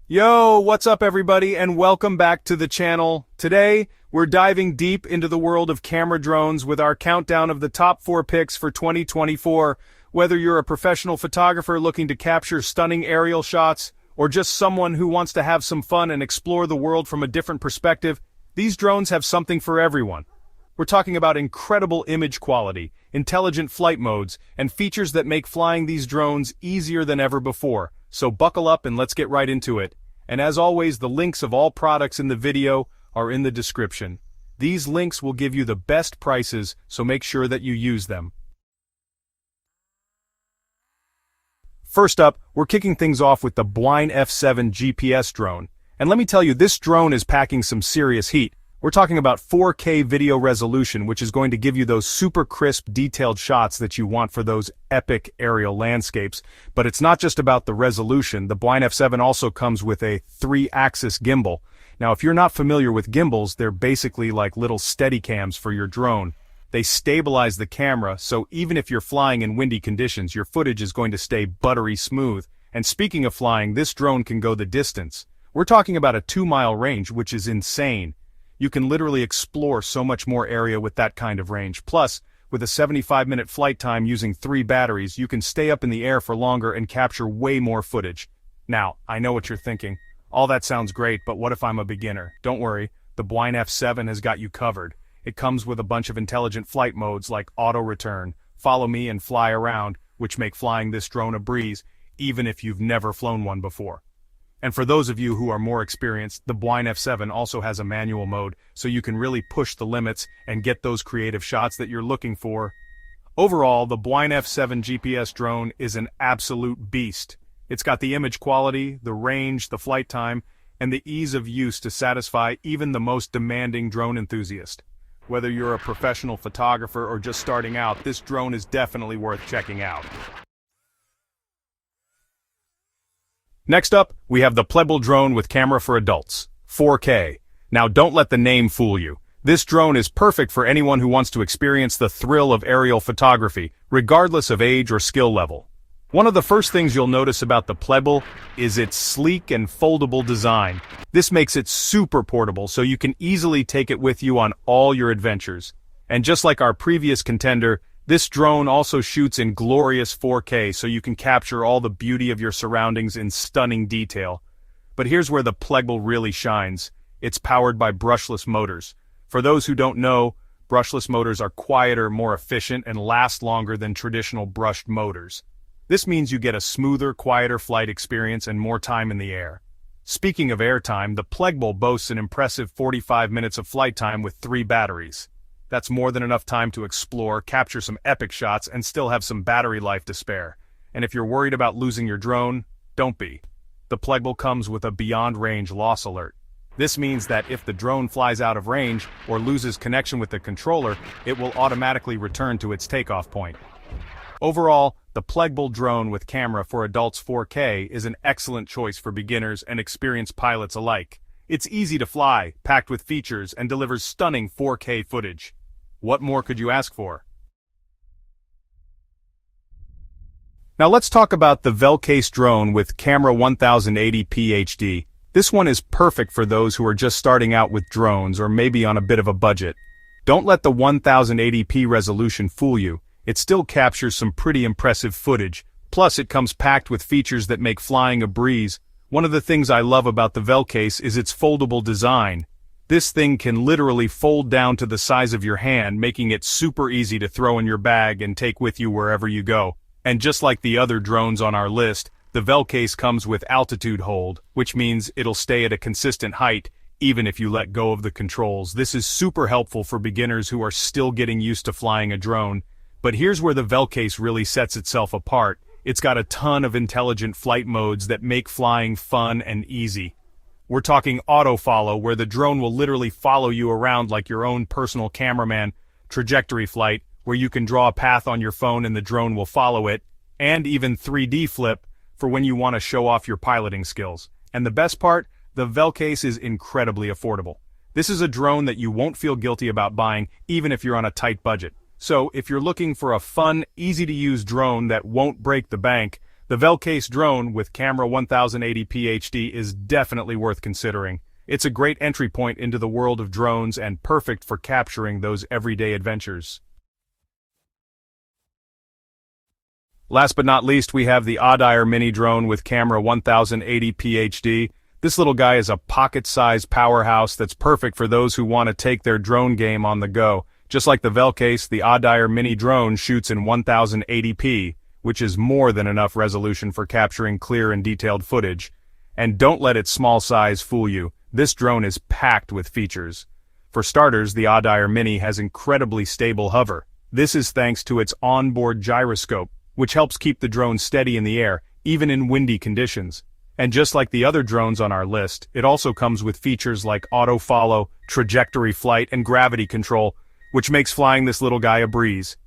Yo, what's up everybody, and welcome back to the channel. Today, we're diving deep into the world of camera drones with our countdown of the top 4 picks for 2024. Whether you're a professional photographer looking to capture stunning aerial shots, or just someone who wants to have some fun and explore the world from a different perspective, these drones have something for everyone. We're talking about incredible image quality, intelligent flight modes, and features that make flying these drones easier than ever before. So buckle up and let's get right into it. And as always, the links of all products in the video are in the description. These links will give you the best prices, so make sure that you use them. First up, we're kicking things off with the Bwine F7 GPS drone. And let me tell you, this drone is packing some serious heat. We're talking about 4K video resolution, which is going to give you those super crisp, detailed shots that you want for those epic aerial landscapes. But it's not just about the resolution. The Bwine F7 also comes with a 3-axis gimbal. Now, if you're not familiar with gimbals, they're basically like little Steadicams for your drone. They stabilize the camera, so even if you're flying in windy conditions, your footage is going to stay buttery smooth. And speaking of flying, this drone can go the distance. We're talking about a 2-mile range, which is insane. You can literally explore so much more area with that kind of range. Plus, with a 75-minute flight time using 3 batteries, you can stay up in the air for longer and capture way more footage. Now, I know what you're thinking. All that sounds great, but what if I'm a beginner? Don't worry, the Bwine F7 has got you covered. It comes with a bunch of intelligent flight modes like auto return, follow me and fly around, which make flying this drone a breeze, even if you've never flown one before. And for those of you who are more experienced, the Bwine F7 also has a manual mode, so you can really push the limits and get those creative shots that you're looking for. Overall, the Bwine F7 GPS drone is an absolute beast. It's got the image quality, the range, the flight time, and the ease of use to satisfy even the most demanding drone enthusiast. Whether you're a professional photographer or just starting out, this drone is definitely worth checking out. Next up, we have the PLEGBLE drone with camera for adults, 4K. Now don't let the name fool you. This drone is perfect for anyone who wants to experience the thrill of aerial photography, regardless of age or skill level. One of the first things you'll notice about the PLEGBLE is its sleek and foldable design. This makes it super portable, so you can easily take it with you on all your adventures. And just like our previous contender, this drone also shoots in glorious 4K, so you can capture all the beauty of your surroundings in stunning detail. But here's where the PLEGBLE really shines. It's powered by brushless motors. For those who don't know, brushless motors are quieter, more efficient, and last longer than traditional brushed motors. This means you get a smoother, quieter flight experience and more time in the air. Speaking of airtime, the PLEGBLE boasts an impressive 45 minutes of flight time with 3 batteries. That's more than enough time to explore, capture some epic shots, and still have some battery life to spare. And if you're worried about losing your drone, don't be. The PLEGBLE comes with a beyond range loss alert. This means that if the drone flies out of range or loses connection with the controller, it will automatically return to its takeoff point. Overall, the PLEGBLE drone with camera for adults 4K is an excellent choice for beginners and experienced pilots alike. It's easy to fly, packed with features, and delivers stunning 4K footage. What more could you ask for? Now let's talk about the Velcase drone with camera 1080p HD. This one is perfect for those who are just starting out with drones or maybe on a bit of a budget. Don't let the 1080p resolution fool you. It still captures some pretty impressive footage. Plus, it comes packed with features that make flying a breeze. One of the things I love about the Velcase is its foldable design. This thing can literally fold down to the size of your hand, making it super easy to throw in your bag and take with you wherever you go. And just like the other drones on our list, the Velcase comes with altitude hold, which means it'll stay at a consistent height, even if you let go of the controls. This is super helpful for beginners who are still getting used to flying a drone. But here's where the Velcase really sets itself apart. It's got a ton of intelligent flight modes that make flying fun and easy. We're talking auto-follow, where the drone will literally follow you around like your own personal cameraman, trajectory flight, where you can draw a path on your phone and the drone will follow it, and even 3D flip, for when you want to show off your piloting skills. And the best part, the Velcase is incredibly affordable. This is a drone that you won't feel guilty about buying, even if you're on a tight budget. So, if you're looking for a fun, easy-to-use drone that won't break the bank, The Velcase Drone with camera 1080p HD is definitely worth considering. It's a great entry point into the world of drones and perfect for capturing those everyday adventures. Last but not least, we have the Oddire mini drone with camera 1080p HD. This little guy is a pocket-sized powerhouse that's perfect for those who want to take their drone game on the go. Just like the Velcase, the Oddire mini drone shoots in 1080p, which is more than enough resolution for capturing clear and detailed footage. And don't let its small size fool you. This drone is packed with features. For starters, the Oddire Mini has incredibly stable hover. This is thanks to its onboard gyroscope, which helps keep the drone steady in the air, even in windy conditions. And just like the other drones on our list, it also comes with features like auto-follow, trajectory flight, and gravity control, which makes flying this little guy a breeze.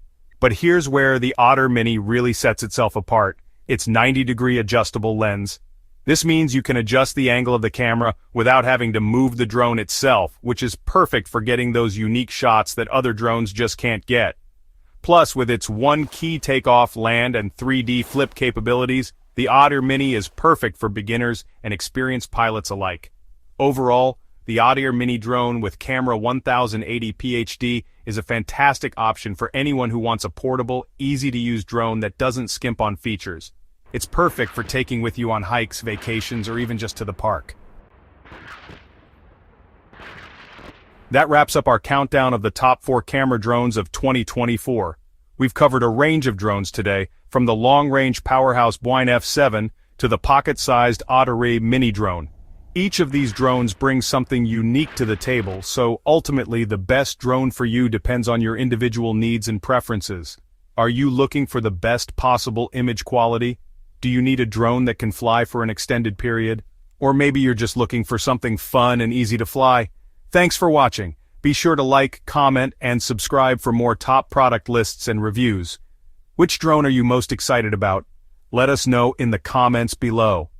But here's where the Oddire Mini really sets itself apart: its 90-degree adjustable lens. This means you can adjust the angle of the camera without having to move the drone itself, which is perfect for getting those unique shots that other drones just can't get. Plus, with its one-key takeoff, land, and 3D flip capabilities, the Oddire Mini is perfect for beginners and experienced pilots alike. Overall, the Oddire Mini drone with camera 1080p HD is a fantastic option for anyone who wants a portable, easy-to-use drone that doesn't skimp on features. It's perfect for taking with you on hikes, vacations, or even just to the park. That wraps up our countdown of the top 4 camera drones of 2024. We've covered a range of drones today, from the long-range powerhouse Bwine F7 to the pocket-sized Oddire mini drone. Each of these drones brings something unique to the table, so ultimately the best drone for you depends on your individual needs and preferences. Are you looking for the best possible image quality? Do you need a drone that can fly for an extended period? Or maybe you're just looking for something fun and easy to fly? Thanks for watching. Be sure to like, comment, and subscribe for more top product lists and reviews. Which drone are you most excited about? Let us know in the comments below.